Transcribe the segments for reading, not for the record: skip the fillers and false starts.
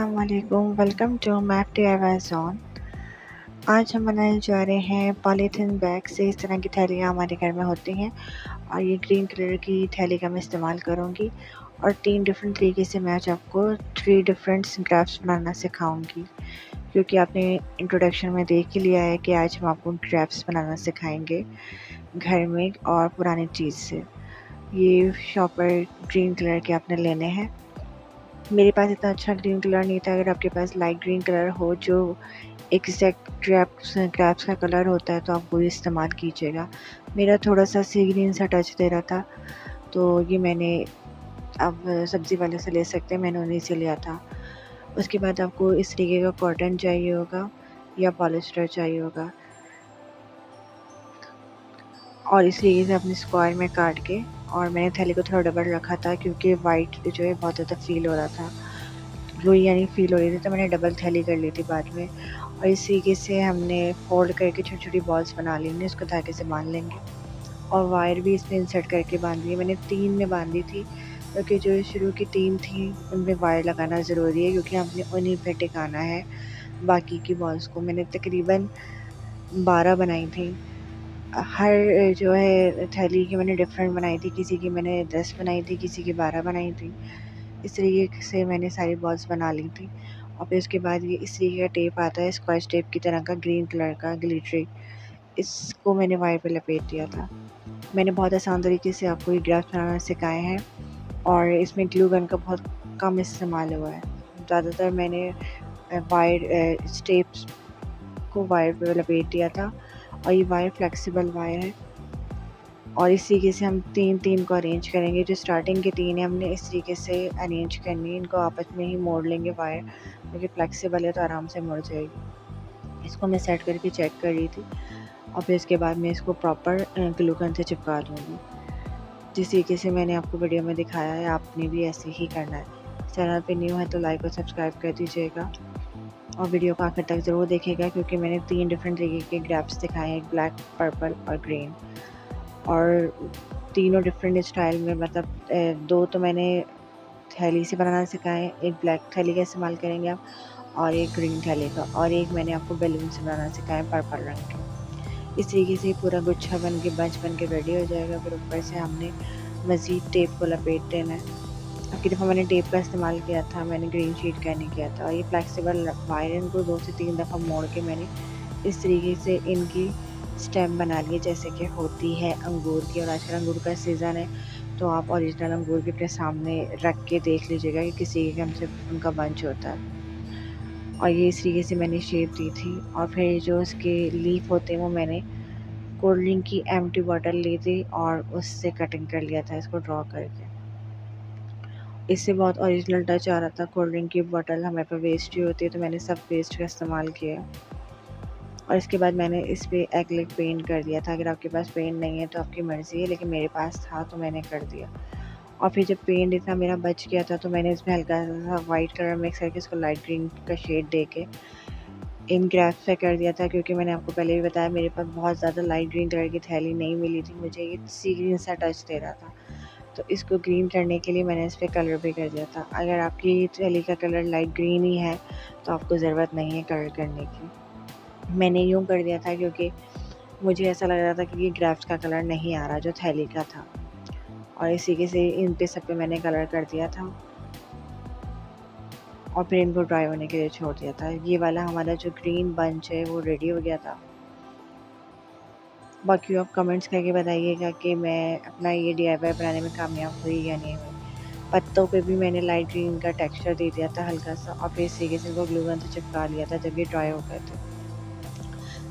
अस्सलामुअलैकुम, welcome to map DIY zone. आज हम बनाने जा रहे हैं पॉलीथीन बैग से। इस तरह की थैलियाँ हमारे घर में होती हैं और ये ग्रीन कलर की थैली का मैं इस्तेमाल करूँगी और 3 डिफरेंट तरीके से मैं आज आपको 3 डिफरेंट क्राफ्ट्स बनाना सिखाऊँगी, क्योंकि आपने इंट्रोडक्शन में देख ही लिया है कि आज हम आपको क्राफ्ट्स बनाना सिखाएँगे घर में और पुरानी चीज़ से। ये शॉपर ग्रीन कलर के आपने लेने हैं। मेरे पास इतना अच्छा ग्रीन कलर नहीं था। अगर आपके पास लाइट ग्रीन कलर हो जो एग्जैक्ट क्राफ्ट्स का कलर होता है तो आप वो इस्तेमाल कीजिएगा। मेरा थोड़ा सा सी ग्रीन सा टच दे रहा था, तो ये मैंने अब सब्ज़ी वाले से ले सकते हैं, मैंने उन्हीं से लिया था। उसके बाद आपको इस तरीके का कॉटन चाहिए होगा या पॉलिस्टर चाहिए होगा और इस तरीके से अपने स्क्वायर में काट के, और मैंने थैली को थोड़ा डबल रखा था क्योंकि वाइट जो है बहुत ज़्यादा फील हो रहा था, ग्लोई यानी फील हो रही थी, तो मैंने डबल थैली कर ली थी बाद में। और इस तरीके से हमने फोल्ड करके छोटी छोटी बॉल्स बना लेंगे, उसको धागे से बांध लेंगे और वायर भी इसमें इंसर्ट करके बांध ली। मैंने 3 में बांधी थी क्योंकि जो शुरू की 3 थी उनमें वायर लगाना ज़रूरी है, क्योंकि हमने उन्हीं पे टिकाना है बाकी की बॉल्स को। मैंने तकरीबन 12 बनाई थी। हर जो है थैली की मैंने डिफरेंट बनाई थी, किसी की मैंने 10 बनाई थी, किसी की 12 बनाई थी। इस तरीके से मैंने सारी बॉल्स बना ली थी। और फिर उसके बाद ये इस तरीके का टेप आता है स्क्वाच टेप की तरह का, ग्रीन कलर का ग्लिटरी, इसको मैंने वायर पे लपेट दिया था। मैंने बहुत आसान तरीके से आपको ये ग्राफ्स बनाना सिखाए हैं और इसमें ग्लू गन का बहुत कम इस्तेमाल हुआ है। ज़्यादातर मैंने वायर टेप्स को वायर पे लपेट दिया था और ये वायर फ्लेक्सिबल वायर है। और इस तरीके से हम 3-3 को अरेंज करेंगे। जो स्टार्टिंग के 3 है हमने इस तरीके से अरेंज करनी है, इनको आपस में ही मोड़ लेंगे वायर, क्योंकि फ्लेक्सिबल है तो आराम से मुड़ जाएगी। इसको मैं सेट करके चेक कर रही थी और फिर इसके बाद मैं इसको प्रॉपर ग्लू गन से चिपका दूँगी। जिस तरीके से मैंने आपको वीडियो में दिखाया है आपने भी ऐसे ही करना है। चैनल पे न्यू है तो लाइक और सब्सक्राइब कर दीजिएगा और वीडियो को आखिर तक ज़रूर देखिएगा, क्योंकि मैंने 3 डिफरेंट तरीके के ग्राफ्स दिखाए हैं, ब्लैक, पर्पल और ग्रीन, और तीनों डिफरेंट स्टाइल में। मतलब 2 तो मैंने थैली से बनाना सिखाए, एक ब्लैक थैली का इस्तेमाल करेंगे आप और एक ग्रीन थैली का, और एक मैंने आपको बैलून से बनाना सिखाया पर्पल रंग के। इस तरीके से पूरा गुच्छा बन के बंच बन के रेडी हो जाएगा। फिर ऊपर से हमने मज़ीद टेप को लपेट देना है। अब की दफ़ा मैंने टेप का इस्तेमाल किया था, मैंने ग्रीन शीट का नहीं किया था। और ये फ्लेक्सिबल वायर, इनको 2 से 3 दफ़ा मोड़ के मैंने इस तरीके से इनकी स्टेम बना लिए जैसे कि होती है अंगूर की। और आजकल अंगूर का सीज़न है तो आप ओरिजिनल अंगूर भी अपने सामने रख के देख लीजिएगा कि किसी के हमसे उनका बंच होता है। और ये इस तरीके से मैंने शेप दी थी। और फिर जो उसके लीफ होते हैं वो मैंने कोल्ड ड्रिंक की एम्प्टी बॉटल ली थी और उससे कटिंग कर लिया था इसको ड्रॉ करके। इससे बहुत ओरिजिनल टच आ रहा था। कोल्ड ड्रिंक की बॉटल हमारे पास वेस्ट ही होती है तो मैंने सब वेस्ट का इस्तेमाल किया। और इसके बाद मैंने इस पे एक्रिलिक पेंट कर दिया था। अगर आपके पास पेंट नहीं है तो आपकी मर्ज़ी है, लेकिन मेरे पास था तो मैंने कर दिया। और फिर जब पेंट इतना मेरा बच गया था तो मैंने इसमें हल्का सा वाइट कलर मिक्स करके इसको लाइट ग्रीन का शेड दे के इन ग्राफ्स पे कर दिया था, क्योंकि मैंने आपको पहले भी बताया मेरे पास बहुत ज़्यादा लाइट ग्रीन कलर की थैली नहीं मिली थी, मुझे ये सी ग्रीन सा टच दे रहा था। तो इसको ग्रीन करने के लिए मैंने इस पर कलर भी कर दिया था। अगर आपकी थैली का कलर लाइट ग्रीन ही है तो आपको ज़रूरत नहीं है कलर करने की। मैंने यूँ कर दिया था क्योंकि मुझे ऐसा लग रहा था कि ये ग्राफ्स का कलर नहीं आ रहा जो थैली का था। और इसी के से इन पे सब पे मैंने कलर कर दिया था और फिर इनको ड्राई होने के लिए छोड़ दिया था। ये वाला हमारा जो ग्रीन बंच है वो रेडी हो गया था। बाकी आप कमेंट्स करके बताइएगा कि मैं अपना ये DIY बनाने में कामयाब हुई या नहीं हुई। पत्तों पे भी मैंने लाइट ग्रीन का टेक्सचर दे दिया था हल्का सा, और फिर इस तरीके से इनको ग्लू गन से चिपका लिया था जब ये ड्राई हो गए थे।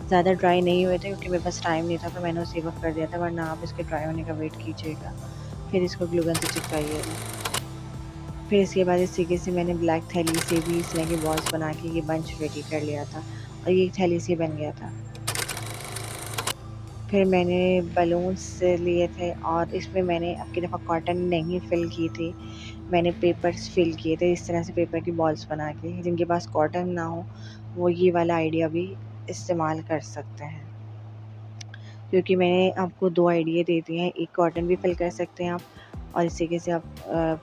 ज़्यादा ड्राई नहीं हुए थे क्योंकि मेरे पास टाइम नहीं था तो मैंने उसी वक्त कर दिया था, वरना आप इसके ड्राई होने का वेट कीजिएगा। फिर इसको ग्लू गन से चिपकाइएगा। फिर इसके बाद इस तरीके से मैंने ब्लैक थैली से भी इस तरह की बॉल्स बना के ये बंच रेडी कर लिया था और ये एक थैली से बन गया था। फिर मैंने बलून्स लिए थे और इसमें मैंने अब की दफ़ा कॉटन नहीं फ़िल की थी, मैंने पेपर्स फ़िल किए थे इस तरह से पेपर की बॉल्स बना के। जिनके पास कॉटन ना हो वो ये वाला आइडिया भी इस्तेमाल कर सकते हैं, क्योंकि मैंने आपको 2 आइडिया दे दिए हैं। एक कॉटन भी फ़िल कर सकते हैं आप और इस तरीके से आप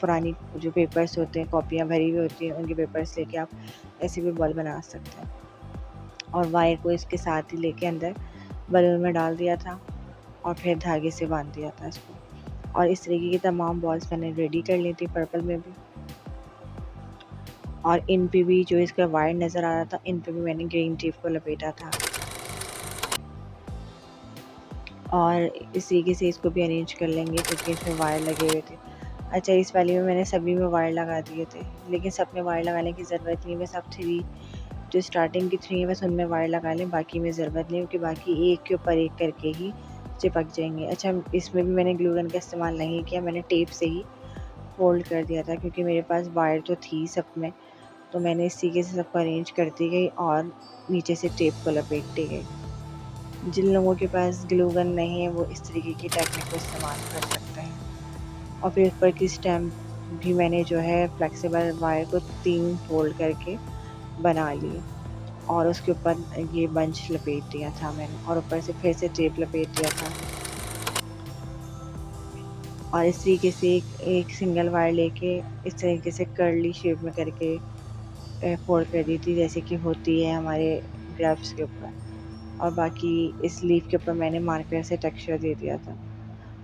पुरानी जो पेपर्स होते हैं, कॉपियाँ भरी हुई होती हैं, उनके पेपर्स लेके आप ऐसे भी बॉल बना सकते हैं। और वायर को इसके साथ ही लेके अंदर बलून में डाल दिया था और फिर धागे से बांध दिया था इसको। और इस तरीके की तमाम बॉल्स मैंने रेडी कर ली थी पर्पल में भी। और इन पे भी जो इसका वायर नज़र आ रहा था, इन पे भी मैंने ग्रीन टेप को लपेटा था। और इस तरीके से इसको भी अरेंज कर लेंगे क्योंकि इसमें वायर लगे हुए थे। अच्छा, इस वाली में मैंने सभी में वायर लगा दिए थे, लेकिन सब में वायर लगाने की ज़रूरत नहीं है। बस आप 3 जो स्टार्टिंग की 3 है बस उनमें वायर लगा लें, बाकी में ज़रूरत नहीं, क्योंकि बाकी एक के ऊपर एक करके ही चिपक जाएंगे। अच्छा, इसमें भी मैंने ग्लू गन का इस्तेमाल नहीं किया, मैंने टेप से ही फोल्ड कर दिया था क्योंकि मेरे पास वायर तो थी सब में। तो मैंने इस तरीके से सबको अरेंज कर दी गई और नीचे से टेप को लपेट दी गई। जिन लोगों के पास ग्लू गन नहीं है वो इस तरीके की टेक्निक को इस्तेमाल कर सकते हैं। और फिर ऊपर की स्टैम्प भी मैंने जो है फ्लेक्सिबल वायर को 3 फोल्ड करके बना लिए और उसके ऊपर ये बंच लपेट दिया था मैंने और ऊपर से फिर से टेप लपेट दिया था। और इस तरीके से एक सिंगल वायर लेके इस तरीके से कर्ली शेप में करके फोल्ड कर दी थी, जैसे कि होती है हमारे ग्राफ्स के ऊपर। और बाकी इस लीफ के ऊपर मैंने मार्कर से टेक्सचर दे दिया था।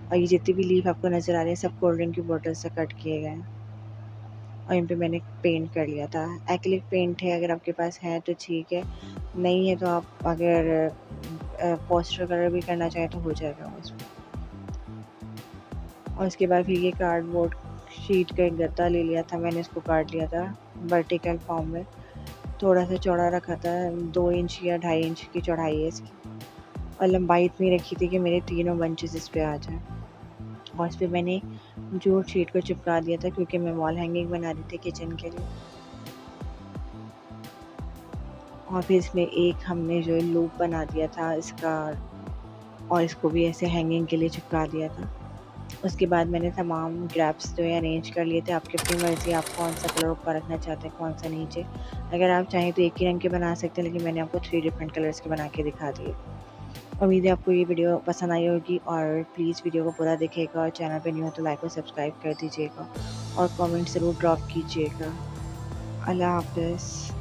और ये जितनी भी लीफ आपको नज़र आ रही है सब कोल्ड ड्रिंक की बोतल से कट किए गए हैं और इन पे मैंने पेंट कर लिया था। एक्रिलिक पेंट है, अगर आपके पास है तो ठीक है, नहीं है तो आप अगर पोस्टर कलर भी करना चाहें तो हो जाएगा उसमें। और उसके बाद फिर ये कार्डबोर्ड शीट का एक गत्ता ले लिया था मैंने, इसको काट लिया था वर्टिकल फॉर्म में, थोड़ा सा चौड़ा रखा था, 2 इंच या 2.5 इंच की चौड़ाई है इसकी। और लंबाई इतनी रखी थी कि मेरे तीनों बंचेस इस पे आ जाए। और इस पे मैंने जूट शीट को चिपका दिया था क्योंकि मैं वॉल हैंगिंग बना रही थी किचन के लिए। और फिर इसमें एक हमने जो लूप बना दिया था इसका और इसको भी ऐसे हैंगिंग के लिए चिपका दिया था। उसके बाद मैंने तमाम ग्रैप्स जो है अरेंज कर लिए थे। आपकी अपनी मर्ज़ी, आप कौन सा कलर ऊपर रखना चाहते हैं, कौन सा नीचे। अगर आप चाहें तो एक ही रंग के बना सकते हैं, लेकिन मैंने आपको 3 डिफरेंट कलर्स के बना के दिखा दिए। उम्मीद है आपको ये वीडियो पसंद आई होगी और प्लीज़ वीडियो को पूरा देखिएगा और चैनल पे न्यू हो तो लाइक और सब्सक्राइब कर दीजिएगा और कमेंट ज़रूर ड्रॉप कीजिएगा। अल्लाह हाफ़िज़।